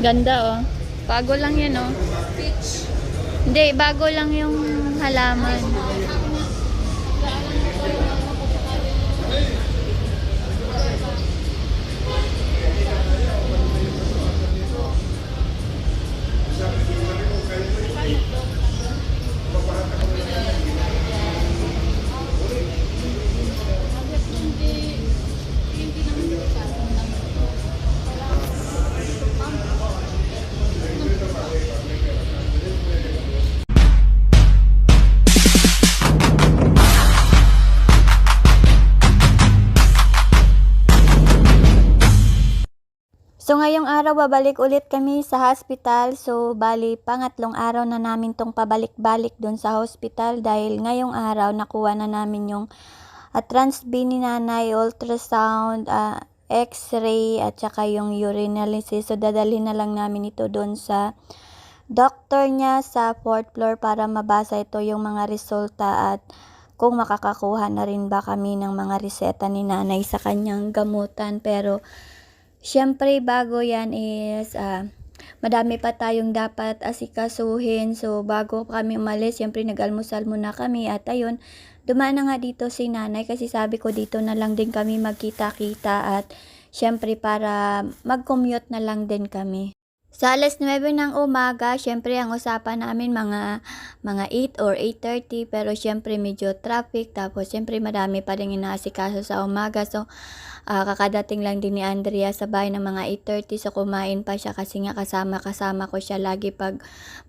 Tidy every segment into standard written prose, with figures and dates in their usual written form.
Ganda oh. Bago lang yan oh. Peach. Hindi, bago lang yung halaman. So, ngayong araw, babalik ulit kami sa hospital. So, bali, pangatlong araw na namin tong pabalik-balik dun sa hospital dahil ngayong araw, nakuha na namin yung Trans-B ni nanay, ultrasound, x-ray, at saka yung urinalysis. So, dadalhin na lang namin ito dun sa doctor niya sa 4th floor para mabasa ito yung mga resulta at kung makakakuha na rin ba kami ng mga reseta ni nanay sa kanyang gamutan. Pero, syempre, bago yan is, madami pa tayong dapat asikasuhin. So, bago kami umalis, syempre nag-almusal muna kami. At ayun, dumaan na nga dito si nanay kasi sabi ko dito na lang din kami magkita-kita. At syempre para mag-commute na lang din kami. Sa alas 9 ng umaga, syempre ang usapan namin mga 8 or 8:30, pero syempre medyo traffic, tapos syempre marami pa rin inaasikaso sa umaga. So, kakadating lang din ni Andrea sa bahay ng mga 8:30, so kumain pa siya kasi nga kasama ko siya lagi pag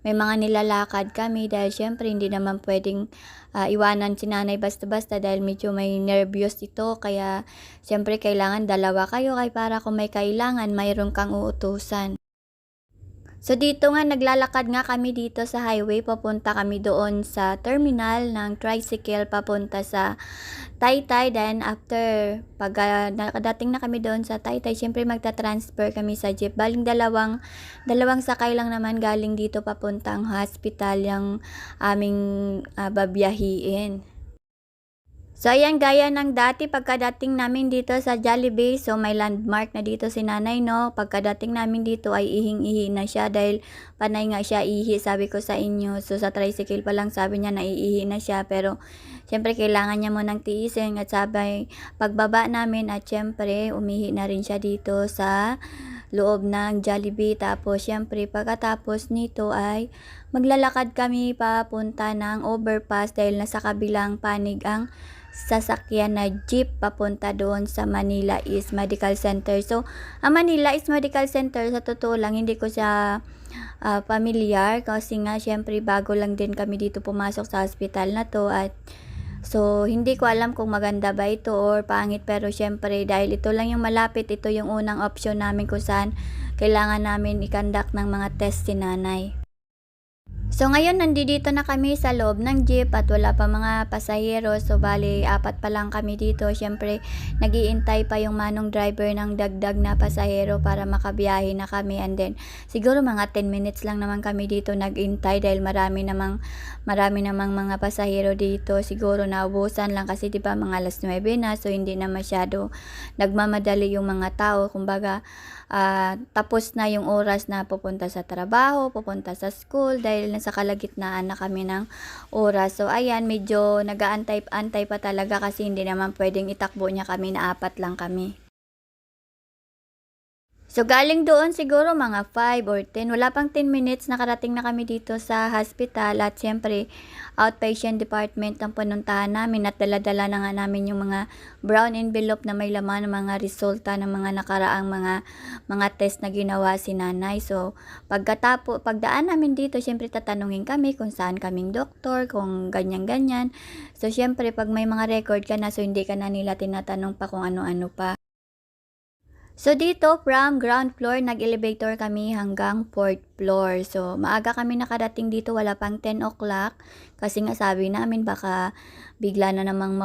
may mga nilalakad kami dahil syempre hindi naman pwedeng iwanan si nanay basta-basta dahil medyo may nervyos ito, kaya syempre kailangan dalawa kayo kay para kung may kailangan mayroon kang uutusan. So, dito nga, naglalakad nga kami dito sa highway. Papunta kami doon sa terminal ng tricycle papunta sa Taytay. Then, after, pag nakadating na kami doon sa Taytay, syempre magta-transfer kami sa jeep. Baling dalawang sakay lang naman galing dito papuntang hospital yung aming babiyahiin. So, ayan, gaya ng dati, pagkadating namin dito sa Jollibee, so may landmark na dito si nanay, no? Pagkadating namin dito ay ihing-ihi na siya dahil panay nga siya ihi, sabi ko sa inyo. So, sa tricycle pa lang sabi niya na iihi na siya, pero syempre kailangan niya munang tiisin at sabay pagbaba namin at syempre umihi na rin siya dito sa loob ng Jollibee. Tapos syempre pagkatapos nito ay maglalakad kami papunta ng overpass dahil nasa kabilang panig ang sasakyan na jeep papunta doon sa Manila East Medical Center. So, ang Manila East Medical Center, sa totoo lang, hindi ko siya familiar kasi nga, syempre, bago lang din kami dito pumasok sa hospital na to at so, hindi ko alam kung maganda ba ito or pangit, pero syempre, dahil ito lang yung malapit, ito yung unang option namin kung saan kailangan namin i-conduct ng mga test si nanay. So, ngayon, nandito na kami sa loob ng jeep at wala pa mga pasahero. So, bali, 4 pa lang kami dito. Siyempre, nag-iintay pa yung manong driver ng dagdag na pasahero para makabiyahe na kami. And then, siguro mga 10 minutes lang naman kami dito nag-intay dahil marami namang mga pasahero dito. Siguro naubusan lang kasi diba mga alas 9 na. So, hindi na masyado nagmamadali yung mga tao. Kumbaga, tapos na yung oras na pupunta sa trabaho, pupunta sa school dahil nasa kalagitnaan na kami ng oras. So, ayan, medyo nag-aantay pa talaga kasi hindi naman pwedeng itakbo niya kami na 4 lang kami. So, galing doon siguro mga 5 or 10. Wala pang 10 minutes, nakarating na kami dito sa hospital at siyempre, outpatient department ang pinuntahan namin at dala-dala na nga namin yung mga brown envelope na may laman ng mga resulta ng mga nakaraang mga test na ginawa si nanay. So, pagdaan namin dito, siyempre tatanungin kami kung saan kaming doktor, kung ganyan-ganyan. So, siyempre, pag may mga record ka na, so hindi ka na nila tinatanong pa kung ano-ano pa. So, dito, from ground floor, nag-elevator kami hanggang 4th floor. So, maaga kami nakarating dito, wala pang 10 o'clock. Kasi nga sabi namin, baka bigla na namang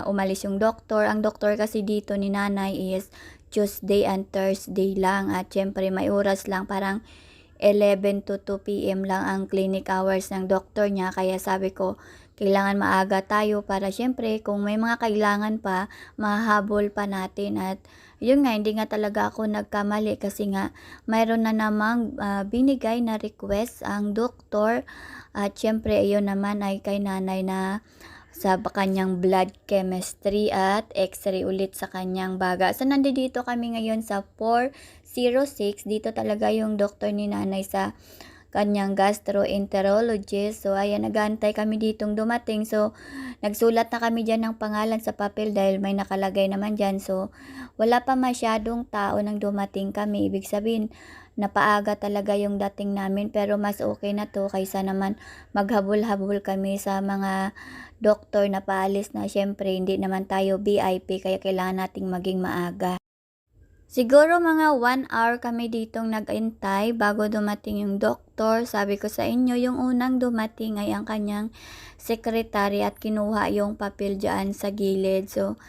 umalis yung doktor. Ang doktor kasi dito ni nanay is Tuesday and Thursday lang. At syempre, may oras lang, parang 11 to 2 p.m. lang ang clinic hours ng doktor niya. Kaya sabi ko, kailangan maaga tayo para siyempre kung may mga kailangan pa, mahahabol pa natin. At yun nga, hindi nga talaga ako nagkamali kasi nga mayroon na namang binigay na request ang doktor. At siyempre, iyon naman ay kay nanay na sa kanyang blood chemistry at x-ray ulit sa kanyang baga. So, nandito kami ngayon sa 406. Dito talaga yung doktor ni nanay sa kanyang gastroenterologist. So, ayan, nag-aantay kami ditong dumating. So, nagsulat na kami dyan ng pangalan sa papel dahil may nakalagay naman dyan. So, wala pa masyadong tao nang dumating kami. Ibig sabihin, napaaga talaga yung dating namin. Pero mas okay na to kaysa naman maghabol-habol kami sa mga doktor na paalis na. Syempre, hindi naman tayo VIP kaya kailangan nating maging maaga. Siguro mga 1 hour kami ditong nag-antay bago dumating yung doktor. Sabi ko sa inyo, yung unang dumating ay ang kanyang sekretary at kinuha yung papel dyan sa gilid. So,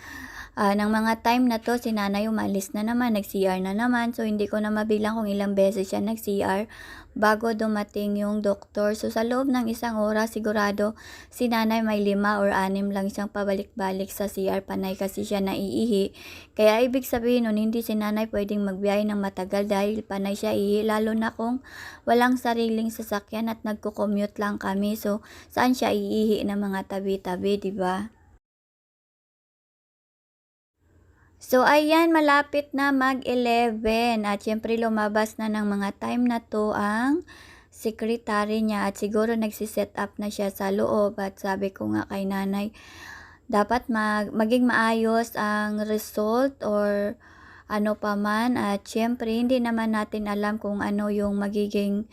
ng mga time na to, si nanay umalis na naman, nag-CR na naman. So, hindi ko na mabilang kung ilang beses siya nag-CR bago dumating yung doktor. So, sa loob ng isang oras, sigurado si nanay may 5 or 6 lang siyang pabalik-balik sa CR panay kasi siya naiihi. Kaya ibig sabihin nun, hindi si nanay pwedeng magbiyahe ng matagal dahil panay siya ihi. Lalo na kung walang sariling sasakyan at nagko-commute lang kami. So, saan siya iihi ng mga tabi-tabi, di ba? So, ayan, malapit na mag-11 at syempre lumabas na ng mga time na to ang secretary niya at siguro nagsiset up na siya sa loob at sabi ko nga kay nanay, dapat maging maayos ang result or ano pa man at syempre hindi naman natin alam kung ano yung magiging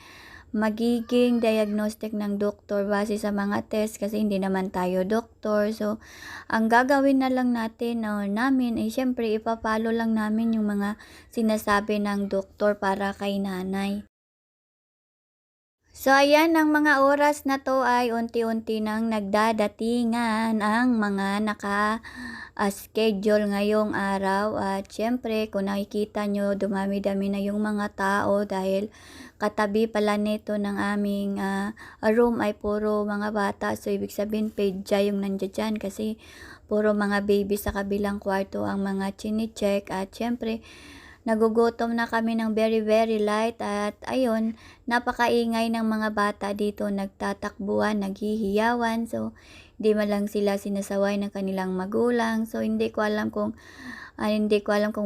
diagnostic ng doktor base sa mga test kasi hindi naman tayo doktor. So, ang gagawin na lang natin o namin ay syempre ipapalo lang namin yung mga sinasabi ng doktor para kay nanay. So, ayan, ng mga oras na to ay unti-unti nang nagdadatingan ang mga schedule ngayong araw. At syempre, kung nakikita nyo, dumami-dami na yung mga tao dahil katabi pala nito ng aming room ay puro mga bata. So, ibig sabihin, pedya yung nandiyan dyan kasi puro mga baby sa kabilang kwarto ang mga chine-check. At syempre, nagugutom na kami ng very very light at ayun, napakaingay ng mga bata dito, nagtatakbuhan, naghihiyawan. So, di man lang sila sinasaway ng kanilang magulang. So, hindi ko alam kung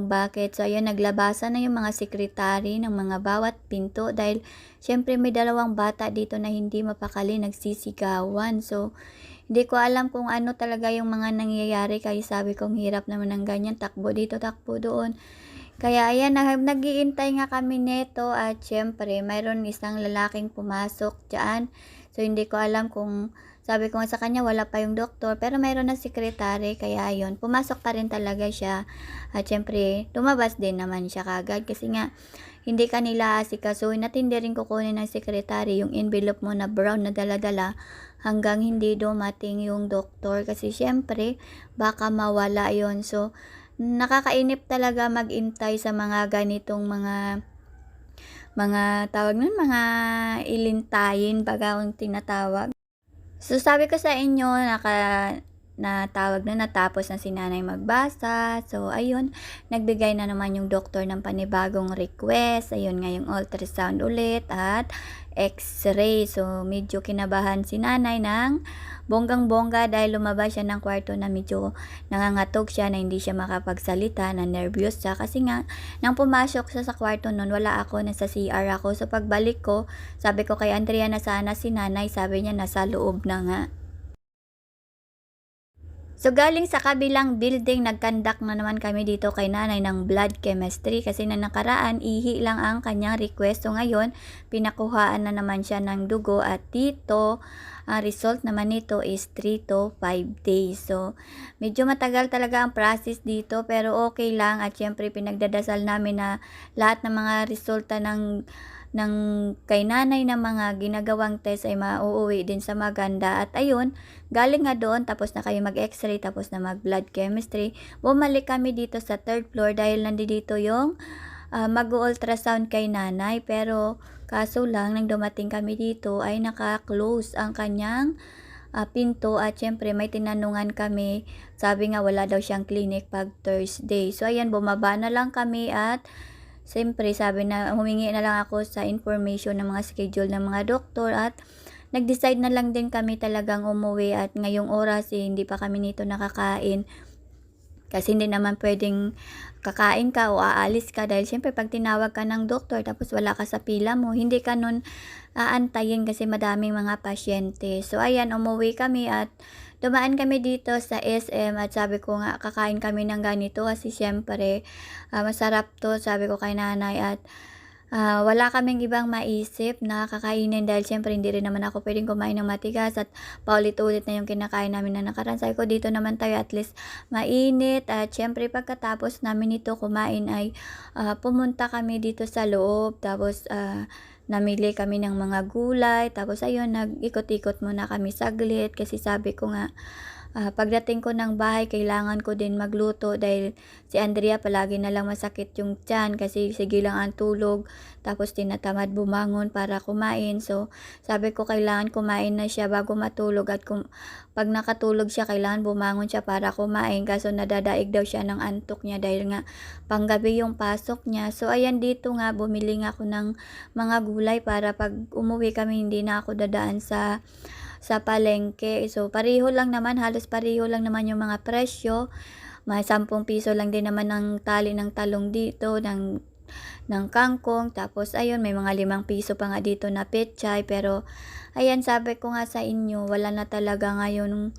bakit. So, ayun, naglabasan na yung mga sekretary ng mga bawat pinto dahil syempre may dalawang bata dito na hindi mapakali, nagsisigawan. So, hindi ko alam kung ano talaga yung mga nangyayari kaya sabi kong hirap naman ng ganyan, takbo dito, takbo doon. Kaya ayan, nag-iintay nga kami neto at syempre mayroon isang lalaking pumasok dyan. So, hindi ko alam kung, sabi ko nga sa kanya wala pa yung doktor pero mayroon na sekretary kaya ayun, pumasok pa rin talaga siya. At syempre, lumabas din naman siya kagad kasi nga hindi kanila asikasuhin at hindi rin kukunin ng sekretary yung envelope mo na brown na dala-dala hanggang hindi dumating yung doktor kasi syempre baka mawala yon. So, nakakainip talaga magintay sa mga ganitong mga tawag nun, mga ilintayin baga ang tinatawag. So, sabi ko sa inyo, natawag na natapos na si nanay magbasa. So, ayun, nagbigay na naman yung doktor ng panibagong request. Ayun nga yung ultrasound ulit at x-ray. So, medyo kinabahan si nanay ng bonggang-bongga dahil lumabas siya ng kwarto na medyo nangangatog siya na hindi siya makapagsalita, na nervyos siya. Kasi nga, nang pumasok siya sa kwarto nun, wala ako, nasa CR ako. So, pagbalik ko, sabi ko kay Andrea na sana si nanay, sabi niya nasa loob na nga. So, galing sa kabilang building, nag-conduct na naman kami dito kay nanay ng blood chemistry kasi na nakaraan, ihi lang ang kanyang request. So, ngayon, pinakuhaan na naman siya ng dugo at dito, ang result naman nito is 3 to 5 days. So, medyo matagal talaga ang process dito pero okay lang at syempre pinagdadasal namin na lahat ng mga resulta ng kay nanay na mga ginagawang test ay mauuwi din sa maganda. At ayun, galing nga doon, tapos na kayo mag-x-ray, tapos na mag-blood chemistry. Bumalik kami dito sa 3rd floor dahil nandito yung mag-ultrasound kay nanay. Pero kaso lang, nang dumating kami dito ay naka-close ang kanyang pinto at syempre may tinanungan kami. Sabi nga wala daw siyang clinic pag Thursday. So ayan, bumaba na lang kami at siyempre sabi na humingi na lang ako sa information ng mga schedule ng mga doktor at nag-decide na lang din kami talagang umuwi at ngayong oras hindi pa kami nito nakakain. Kasi hindi naman pwedeng kakain ka o aalis ka dahil siyempre pag tinawag ka ng doktor tapos wala ka sa pila mo, hindi ka nun aantayin kasi madaming mga pasyente. So ayan, umuwi kami at dumaan kami dito sa SM at sabi ko nga kakain kami ng ganito kasi siyempre masarap to, sabi ko kay nanay at wala kaming ibang maisip na kakainin dahil siyempre hindi rin naman ako puwedeng kumain ng matigas at paulit-ulit na yung kinakain namin na nakaraan. Sabi ko dito naman tayo at least mainit at siyempre pagkatapos namin ito kumain ay pumunta kami dito sa loob tapos namili kami ng mga gulay tapos ayun nag-ikot-ikot muna kami saglit kasi sabi ko nga pagdating ko ng bahay kailangan ko din magluto dahil si Andrea palagi na lang masakit yung tiyan kasi sige lang ang tulog tapos tinatamad bumangon para kumain. So sabi ko kailangan kumain na siya bago matulog at pag nakatulog siya kailangan bumangon siya para kumain kaso nadadaig daw siya ng antok niya dahil nga panggabi yung pasok niya. So ayan, dito nga bumili nga ako ng mga gulay para pag umuwi kami hindi na ako dadaan sa palengke. So pareho lang naman, halos pareho lang naman yung mga presyo. May 10 piso lang din naman ng tali ng talong dito, ng kangkong. Tapos ayun, may mga 5 piso pa nga dito na pechay. Pero ayan, sabi ko nga sa inyo, wala na talaga ngayon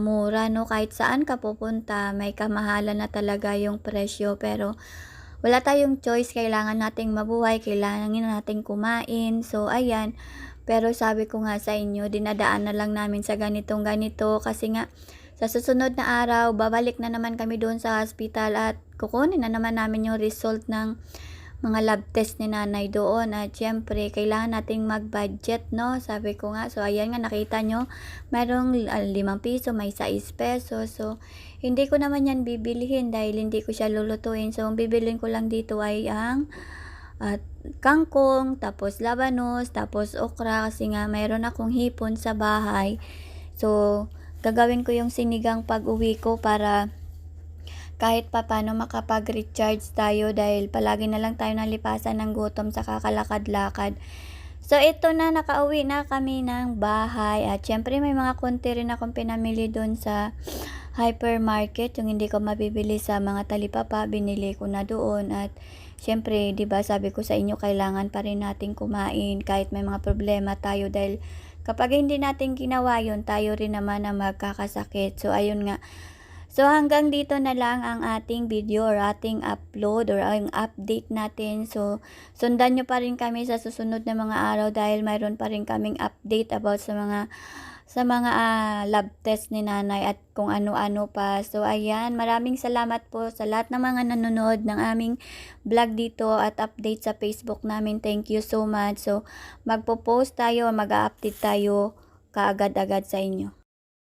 mura, no? Kahit saan ka pupunta, may kamahalan na talaga yung presyo. Pero wala tayong choice, kailangan nating mabuhay, kailangan nating kumain. So ayan, pero sabi ko nga sa inyo, dinadaan na lang namin sa ganitong ganito kasi nga sa susunod na araw, babalik na naman kami doon sa hospital at kukunin na naman namin yung result ng mga lab test ni nanay doon at syempre kailangan nating mag-budget, no? Sabi ko nga, so ayan nga nakita nyo, mayroong 5 piso, may 6 pesos. So hindi ko naman yan bibilihin dahil hindi ko siya lulutuin. So ang bibilhin ko lang dito ay ang kangkong, tapos labanos, tapos okra kasi nga mayroon akong hipon sa bahay. So gagawin ko yung sinigang pag-uwi ko para kahit papaano makapag-recharge tayo dahil palagi na lang tayo nalipasan ng gutom sa kakalakad-lakad. So ito na, nakauwi na kami ng bahay at syempre may mga konti rin akong pinamili doon sa hypermarket, yung hindi ko mabibili sa mga talipapa, binili ko na doon at syempre, 'di ba, sabi ko sa inyo kailangan pa rin nating kumain kahit may mga problema tayo dahil kapag hindi natin ginawa 'yon, tayo rin naman ang magkakasakit. So ayun nga. So hanggang dito na lang ang ating video or ating upload or ang update natin. So sundan nyo pa rin kami sa susunod na mga araw dahil mayroon pa rin kaming update about sa mga lab test ni nanay at kung ano-ano pa. So ayan, maraming salamat po sa lahat ng mga nanonood ng aming vlog dito at update sa Facebook namin. Thank you so much. So magpo-post tayo, mag-update tayo kaagad-agad sa inyo.